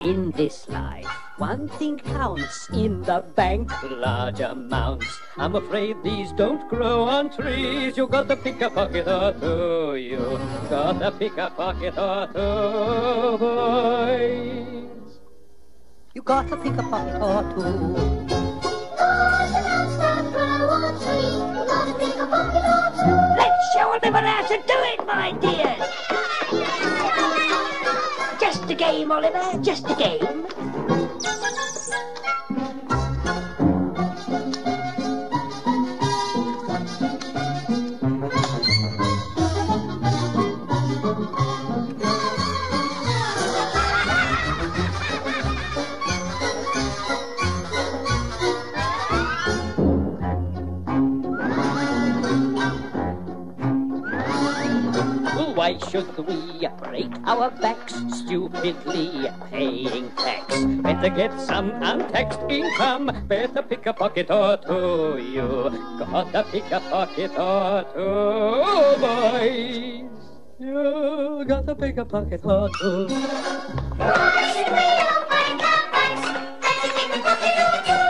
In this life, one thing counts in the bank, large amounts. I'm afraid these don't grow on trees. You gotta pick a pocket or two. You gotta pick a pocket or two, boys. You gotta pick a pocket or two. Large amounts don't grow on trees. You gotta pick a pocket or two. Let's show them how to do it, my dears. Just a game, Oliver, just a game. Why should we break our backs stupidly paying tax? Better get some untaxed income. Better pick a pocket or two. You gotta pick a pocket or two, boys. You gotta pick a pocket or two. Why should we all break our backs? Better pick a pocket or two.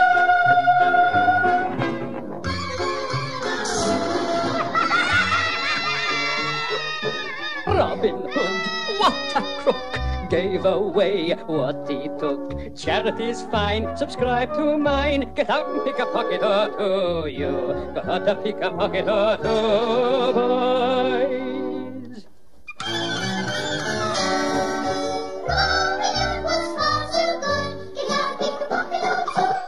Robin Hood, what a crook, gave away what he took. Charity's fine, subscribe to mine. Get out and pick a pocket or two. You gotta pick a pocket or two, boys. Robin Hood was far too good. Get out and pick a pocket or two.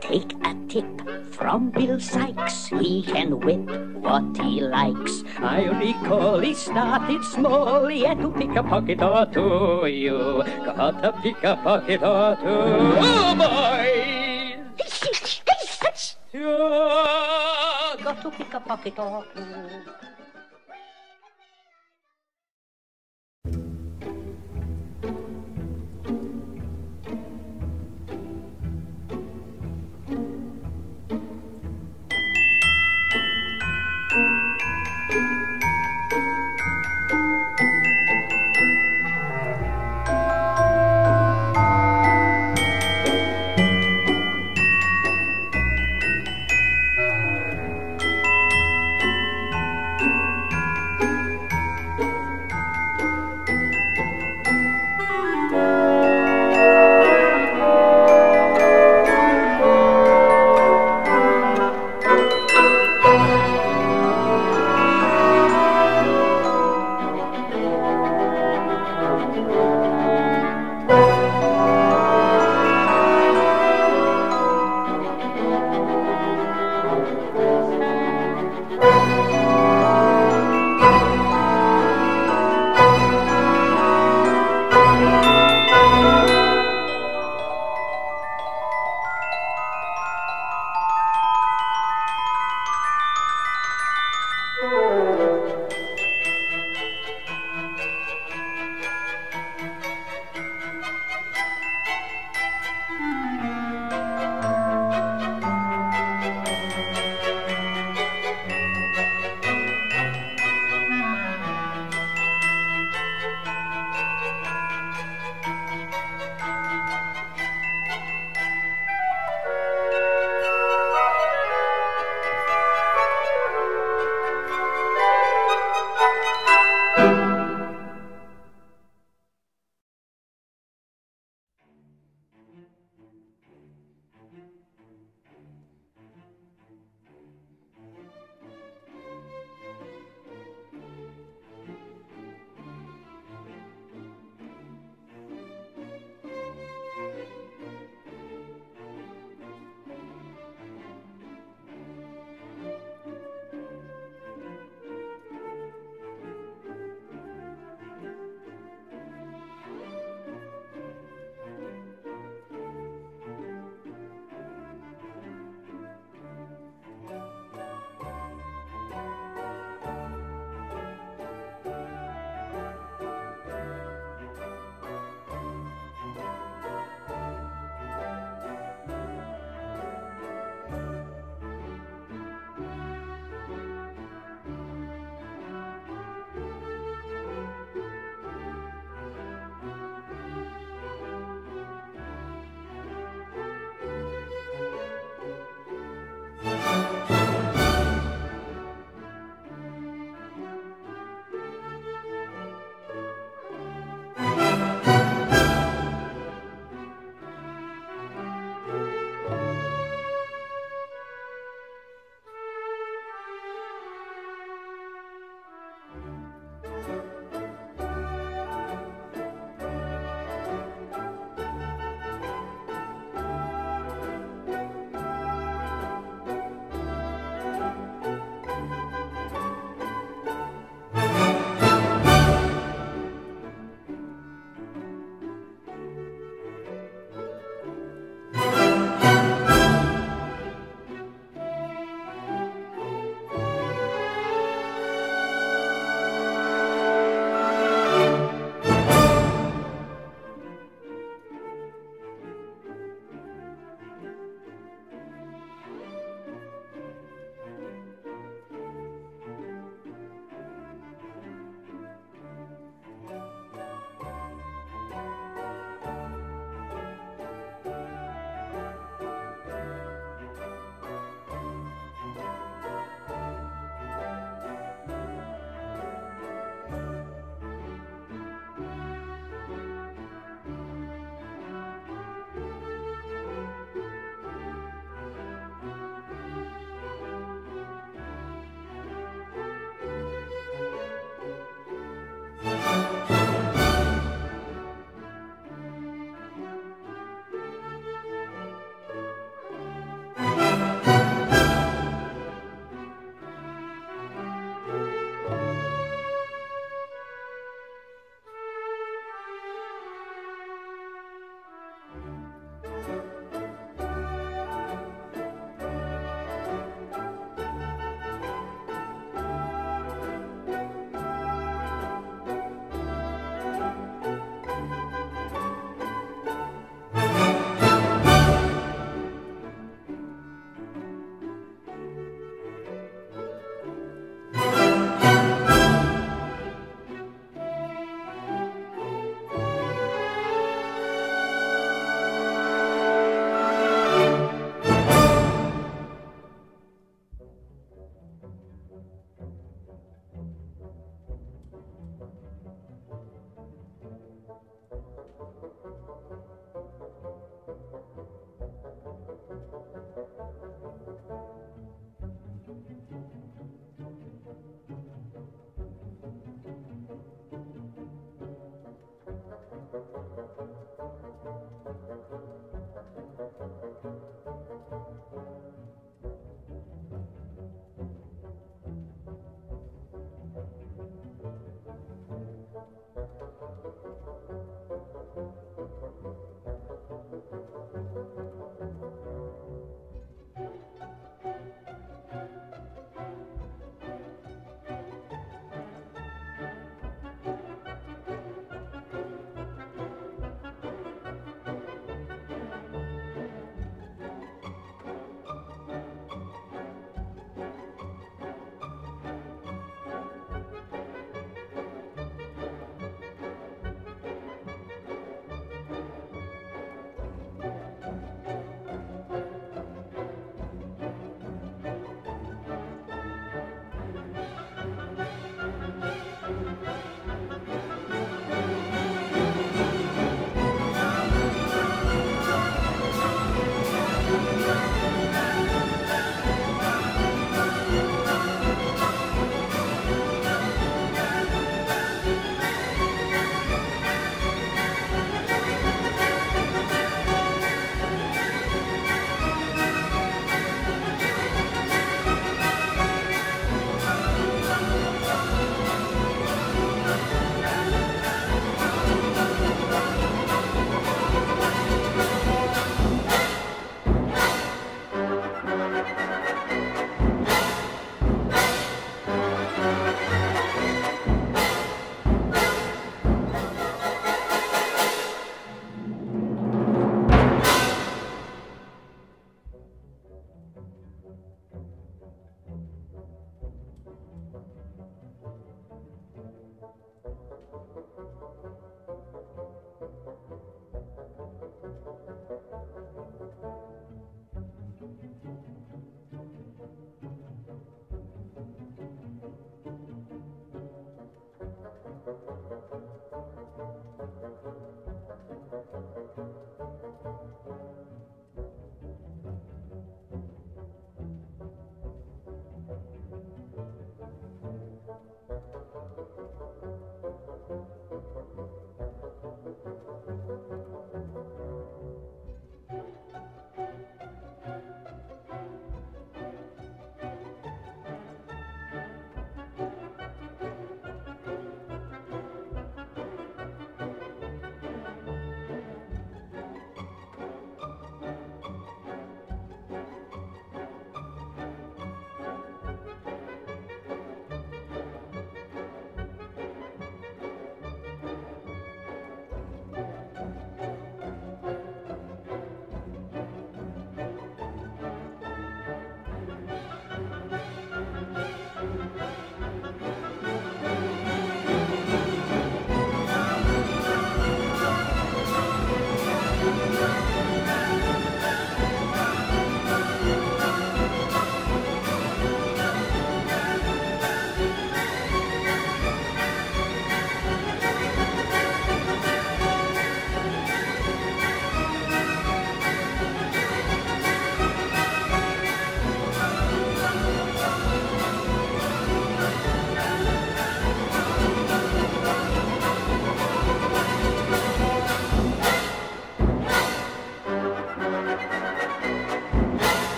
Take a tip from Bill Sykes, he can whip what he likes. I recall he started small, he had to pick a pocket or two. You gotta pick a pocket or two, boys. You got to pick a pocket or two.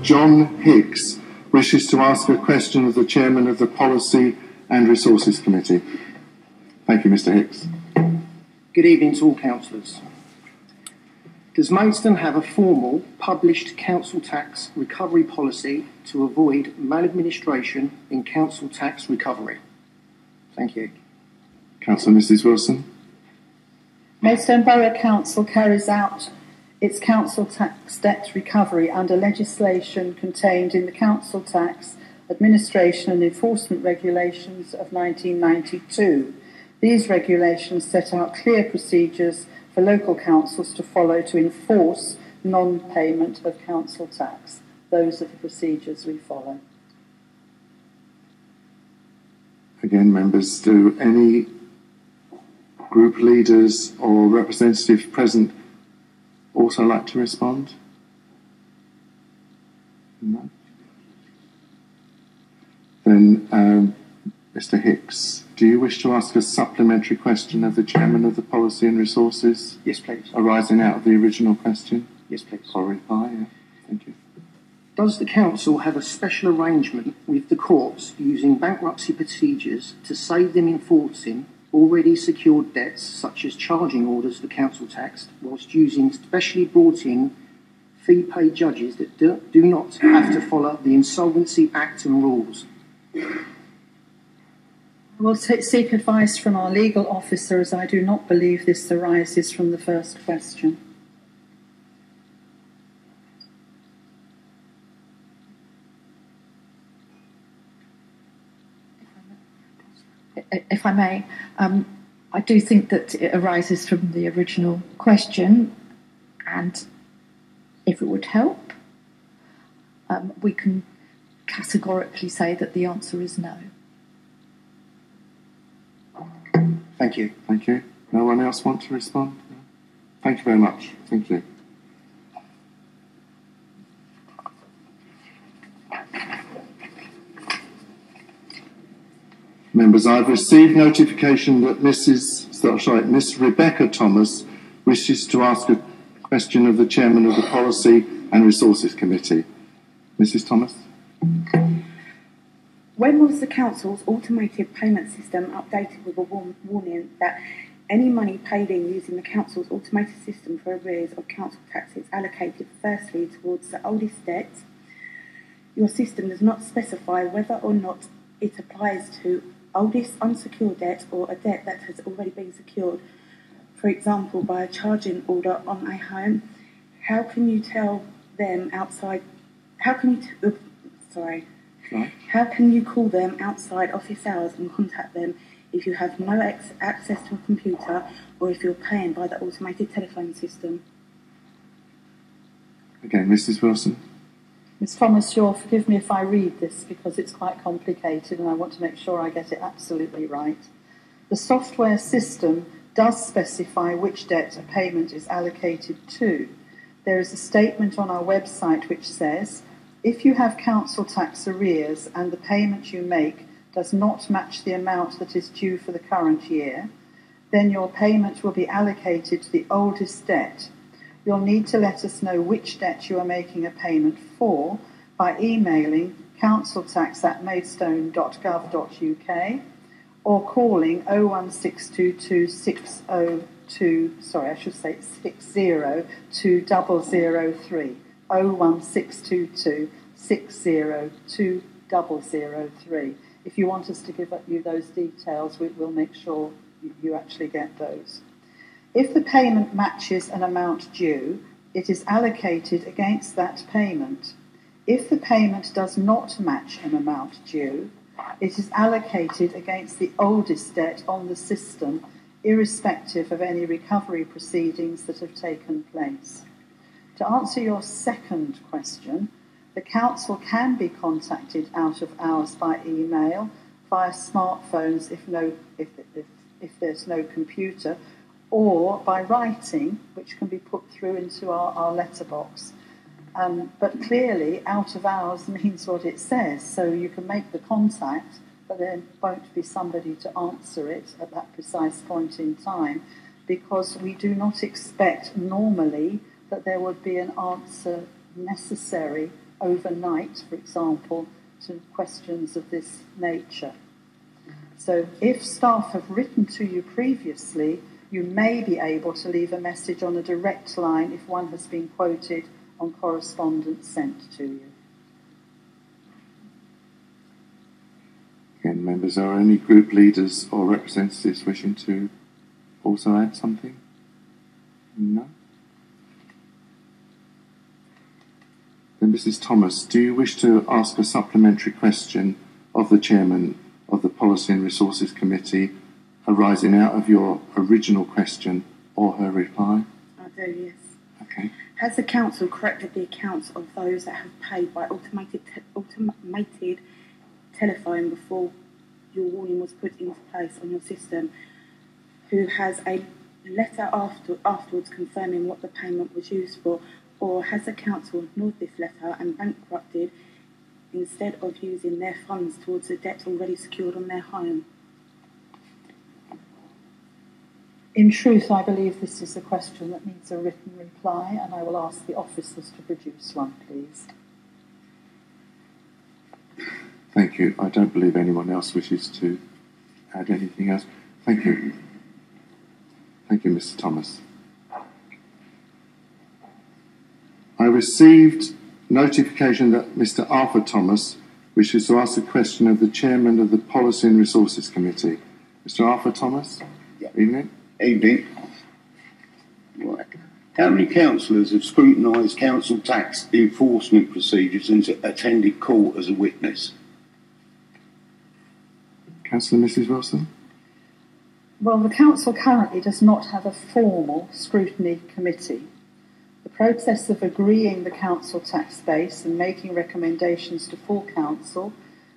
John Hicks wishes to ask a question of the Chairman of the Policy and Resources Committee. Thank you, Mr. Hicks. Good evening to all councillors. Does Maidstone have a formal, published council tax recovery policy to avoid maladministration in council tax recovery? Thank you. Councillor Mrs Wilson. Maidstone Borough Council carries out its council tax debt recovery under legislation contained in the Council Tax Administration and Enforcement Regulations of 1992. These regulations set out clear procedures for local councils to follow to enforce non-payment of council tax. Those are the procedures we follow. Again, members, do any group leaders or representatives present also like to respond? No? Then, Mr. Hicks, do you wish to ask a supplementary question of the Chairman of the Policy and Resources? Yes, please. Arising out of the original question? Yes, please. Or reply, yeah. Thank you. Does the council have a special arrangement with the courts using bankruptcy procedures to save them enforcing already secured debts, such as charging orders for council tax, whilst using specially brought in fee-paid judges that do not have to follow the Insolvency Act and rules? We'll seek advice from our legal officer, as I do not believe this arises from the first question. If I may, I do think that it arises from the original question, and if it would help, we can categorically say that the answer is no. Thank you. Thank you. No one else want to respond? No? Thank you very much. Thank you. Members, I've received notification that Miss Rebecca Thomas wishes to ask a question of the Chairman of the Policy and Resources Committee. Mrs Thomas. When was the Council's automated payment system updated with a warning that any money paid in using the Council's automated system for arrears of council taxes allocated firstly towards the oldest debt? Your system does not specify whether or not it applies to oldest unsecured debt or a debt that has already been secured, for example, by a charging order on a home. How can you tell them outside? How can you call them outside office hours and contact them if you have no access to a computer or if you're paying by the automated telephone system? Again, Mrs Wilson. Ms Thomas, you'll forgive me if I read this because it's quite complicated and I want to make sure I get it absolutely right. The software system does specify which debt a payment is allocated to. There is a statement on our website which says, if you have council tax arrears and the payment you make does not match the amount that is due for the current year, then your payment will be allocated to the oldest debt. You'll need to let us know which debt you are making a payment for by emailing counciltax@maidstone.gov.uk or calling 01622 602-02003. 01622 602-003. If you want us to give you those details, we'll make sure you actually get those. If the payment matches an amount due, it is allocated against that payment. If the payment does not match an amount due, it is allocated against the oldest debt on the system, irrespective of any recovery proceedings that have taken place. To answer your second question, the Council can be contacted out of hours by email, via smartphones if there's no computer, or by writing, which can be put through into our letterbox. But clearly, out of hours means what it says, so you can make the contact, but there won't be somebody to answer it at that precise point in time, because we do not expect normally that there would be an answer necessary overnight, for example, to questions of this nature. So if staff have written to you previously, you may be able to leave a message on a direct line if one has been quoted on correspondence sent to you. Again, members, are any group leaders or representatives wishing to also add something? No? Then Mrs. Thomas, do you wish to ask a supplementary question of the Chairman of the Policy and Resources Committee arising out of your original question or her reply? I do, yes. Okay. Has the Council corrected the accounts of those that have paid by automated telephone before your warning was put into place on your system, who has a letter afterwards confirming what the payment was used for, or has the Council ignored this letter and bankrupted instead of using their funds towards the debt already secured on their home? In truth, I believe this is a question that needs a written reply, and I will ask the officers to produce one, please. Thank you. I don't believe anyone else wishes to add anything else. Thank you. Thank you, Mr. Thomas. I received notification that Mr. Arthur Thomas wishes to ask a question of the Chairman of the Policy and Resources Committee. Mr. Arthur Thomas? Yeah. Evening. Evening. Right. How many councillors have scrutinised council tax enforcement procedures and attended court as a witness? Councillor Mrs. Wilson? Well, the Council currently does not have a formal scrutiny committee. The process of agreeing the council tax base and making recommendations to full council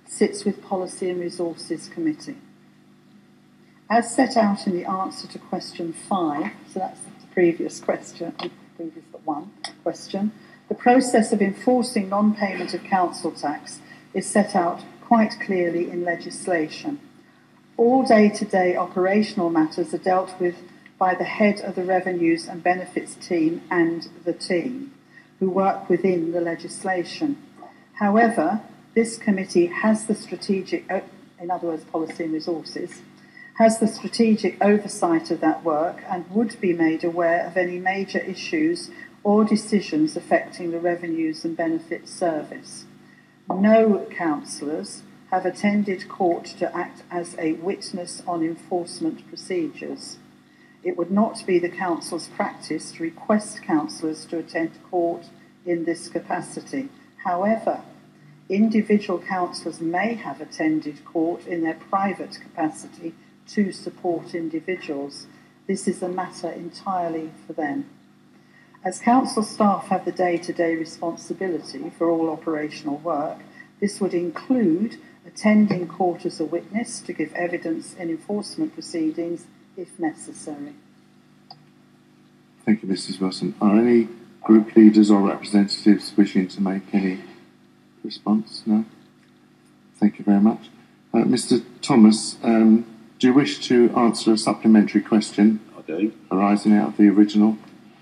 sits with Policy and Resources Committee. As set out in the answer to question 5, so that's the previous question, the process of enforcing non-payment of council tax is set out quite clearly in legislation. All day-to-day operational matters are dealt with by the head of the Revenues and Benefits team and the team, who work within the legislation. However, this committee has the strategic, in other words, Policy and Resources, has the strategic oversight of that work and would be made aware of any major issues or decisions affecting the Revenues and Benefits Service. No councillors have attended court to act as a witness on enforcement procedures. It would not be the Council's practice to request councillors to attend court in this capacity. However, individual councillors may have attended court in their private capacity to support individuals. This is a matter entirely for them. As council staff have the day-to-day responsibility for all operational work, this would include attending court as a witness to give evidence in enforcement proceedings if necessary. Thank you, Mrs. Wilson. Are any group leaders or representatives wishing to make any response? No? Thank you very much. Mr. Thomas, do you wish to answer a supplementary question? I do. Arising out of the original?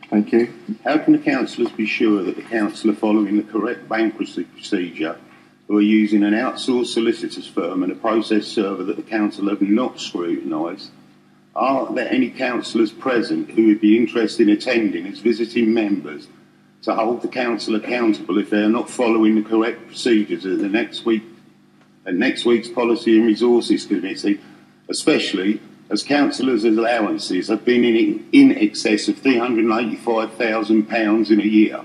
Thank you. How can the councillors be sure that the council are following the correct bankruptcy procedure who are using an outsourced solicitor's firm and a process server that the council have not scrutinised? Are there any councillors present who would be interested in attending as visiting members to hold the council accountable if they are not following the correct procedures at next week's Policy and Resources Committee, especially as councillors' allowances have been in excess of £385,000 in a year?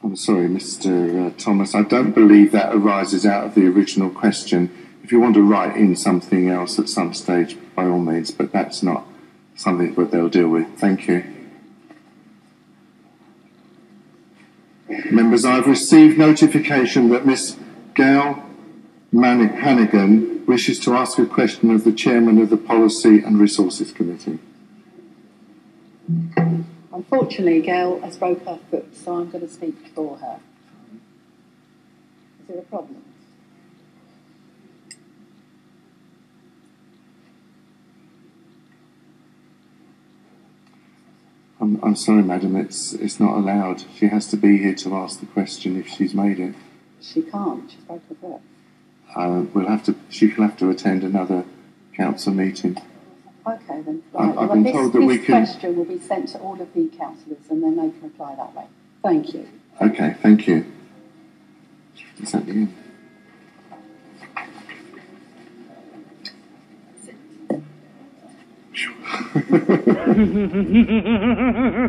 I'm sorry, Mr. Thomas. I don't believe that arises out of the original question. If you want to write in something else at some stage, by all means, but that's not something that they'll deal with. Thank you. Members, I've received notification that Miss Gail Hannigan wishes to ask a question of the Chairman of the Policy and Resources Committee. Unfortunately, Gail has broke her foot, so I'm going to speak for her. Is there a problem? I'm sorry, madam, it's not allowed. She has to be here to ask the question if she's made it. She can't. She's broke her foot. She'll have to attend another council meeting. Okay, then. Right. I've been told that we can... This question will be sent to all of the councillors and then they can reply that way. Thank you. Okay, thank you. Is that the end?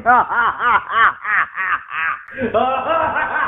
Ha ha ha ha ha ha!